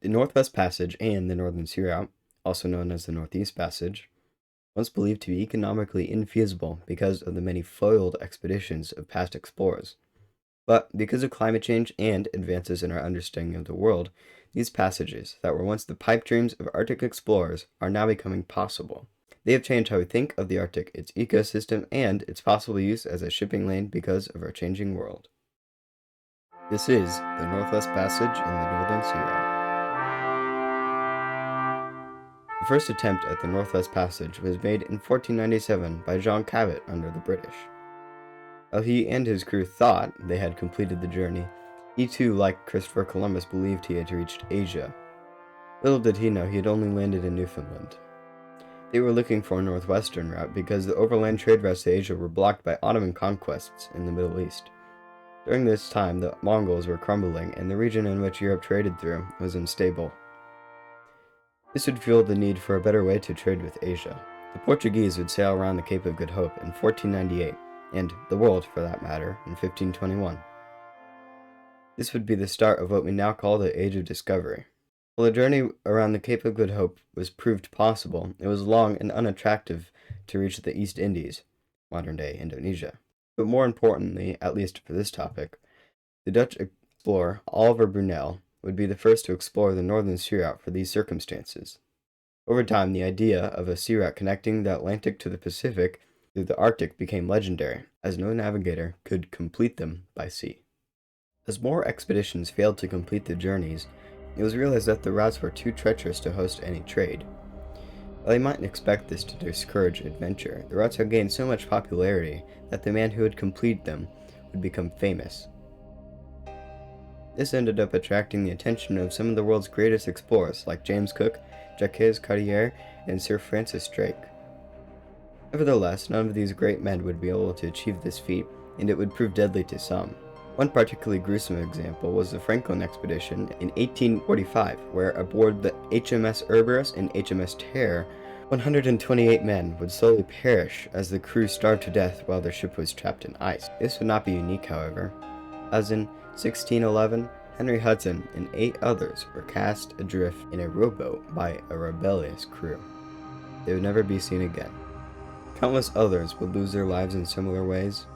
The Northwest Passage and the Northern Sea Route, also known as the Northeast Passage, once believed to be economically infeasible because of the many foiled expeditions of past explorers. But because of climate change and advances in our understanding of the world, these passages that were once the pipe dreams of Arctic explorers are now becoming possible. They have changed how we think of the Arctic, its ecosystem, and its possible use as a shipping lane because of our changing world. This is the Northwest Passage in the Northern Sea Route. The first attempt at the Northwest Passage was made in 1497 by John Cabot under the British. While he and his crew thought they had completed the journey, he too, like Christopher Columbus, believed he had reached Asia. Little did he know he had only landed in Newfoundland. They were looking for a northwestern route because the overland trade routes to Asia were blocked by Ottoman conquests in the Middle East. During this time, the Mongols were crumbling, and the region in which Europe traded through was unstable. This would fuel the need for a better way to trade with Asia. The Portuguese would sail around the Cape of Good Hope in 1498, and the world, for that matter, in 1521. This would be the start of what we now call the Age of Discovery. While the journey around the Cape of Good Hope was proved possible, it was long and unattractive to reach the East Indies, modern-day Indonesia. But more importantly, at least for this topic, the Dutch explorer Oliver Brunel would be the first to explore the northern sea route for these circumstances. Over time, the idea of a sea route connecting the Atlantic to the Pacific through the Arctic became legendary, as no navigator could complete them by sea. As more expeditions failed to complete the journeys, it was realized that the routes were too treacherous to host any trade. While you mightn't expect this to discourage adventure, the routes had gained so much popularity that the man who would complete them would become famous. This ended up attracting the attention of some of the world's greatest explorers like James Cook, Jacques Cartier, and Sir Francis Drake. Nevertheless, none of these great men would be able to achieve this feat, and it would prove deadly to some. One particularly gruesome example was the Franklin expedition in 1845, where aboard the HMS Cerberus and HMS Terror, 128 men would slowly perish as the crew starved to death while their ship was trapped in ice. This would not be unique, however, as in 1611, Henry Hudson and 8 others were cast adrift in a rowboat by a rebellious crew. They would never be seen again. Countless others would lose their lives in similar ways.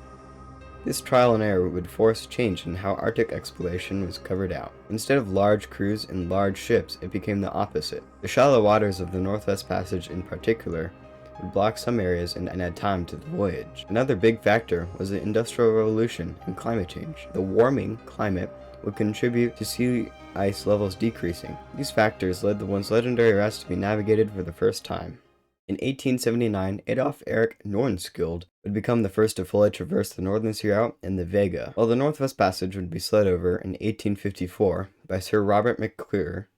This trial and error would force change in how Arctic exploration was covered out. Instead of large crews and large ships, it became the opposite. The shallow waters of the Northwest Passage in particular would block some areas and add time to the voyage. Another big factor was the Industrial Revolution and climate change. The warming climate would contribute to sea ice levels decreasing. These factors led the once legendary routes to be navigated for the first time. In 1879, Adolf Erik Nordenskjöld would become the first to fully traverse the Northern Sea Route and the Vega, while the Northwest Passage would be slid over in 1854 by Sir Robert McClure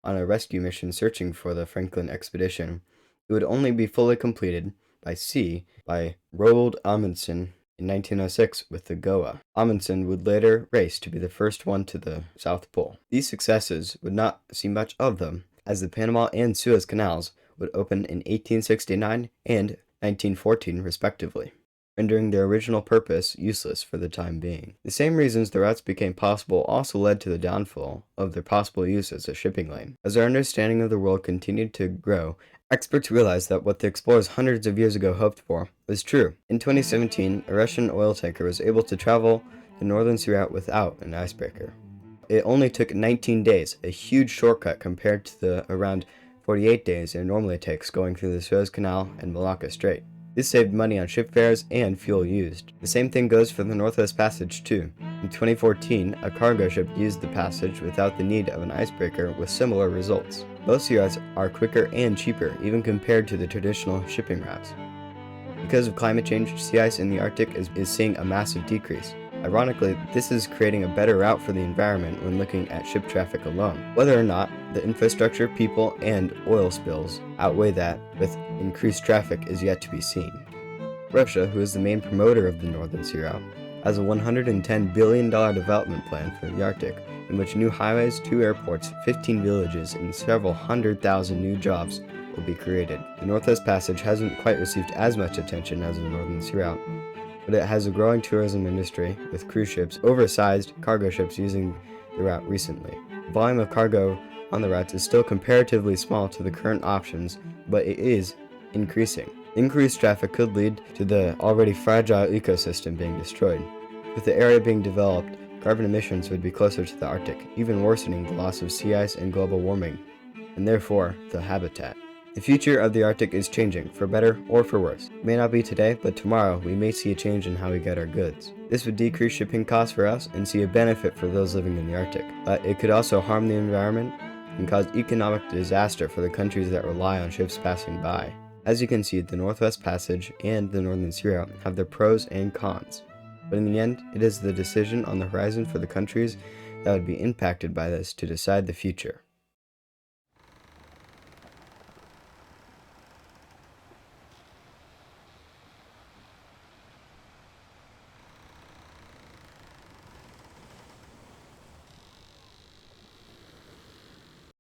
on a rescue mission searching for the Franklin expedition. It would only be fully completed by sea by Roald Amundsen in 1906 with the Goa. Amundsen would later race to be the first one to the South Pole. These successes would not see much of them, as the Panama and Suez Canals would open in 1869 and 1914 respectively, rendering their original purpose useless for the time being. The same reasons the routes became possible also led to the downfall of their possible use as a shipping lane. As our understanding of the world continued to grow, experts realized that what the explorers hundreds of years ago hoped for was true. In 2017, a Russian oil tanker was able to travel the Northern Sea Route without an icebreaker. It only took 19 days, a huge shortcut compared to the around 48 days it normally takes going through the Suez Canal and Malacca Strait. This saved money on ship fares and fuel used. The same thing goes for the Northwest Passage too. In 2014, a cargo ship used the passage without the need of an icebreaker with similar results. Both sea routes are quicker and cheaper, even compared to the traditional shipping routes. Because of climate change, sea ice in the Arctic is seeing a massive decrease. Ironically, this is creating a better route for the environment when looking at ship traffic alone. Whether or not the infrastructure, people, and oil spills outweigh that with increased traffic is yet to be seen. Russia, who is the main promoter of the Northern Sea Route, has a $110 billion development plan for the Arctic, in which new highways, 2 airports, 15 villages, and several 100,000 new jobs will be created. The Northwest Passage hasn't quite received as much attention as the Northern Sea Route, but it has a growing tourism industry with cruise ships, oversized cargo ships using the route recently. The volume of cargo on the routes is still comparatively small to the current options, but it is increasing. Increased traffic could lead to the already fragile ecosystem being destroyed. With the area being developed, carbon emissions would be closer to the Arctic, even worsening the loss of sea ice and global warming, and therefore the habitat. The future of the Arctic is changing, for better or for worse. It may not be today, but tomorrow we may see a change in how we get our goods. This would decrease shipping costs for us and see a benefit for those living in the Arctic, but it could also harm the environment and cause economic disaster for the countries that rely on ships passing by. As you can see, the Northwest Passage and the Northern Sea Route have their pros and cons, but in the end, it is the decision on the horizon for the countries that would be impacted by this to decide the future.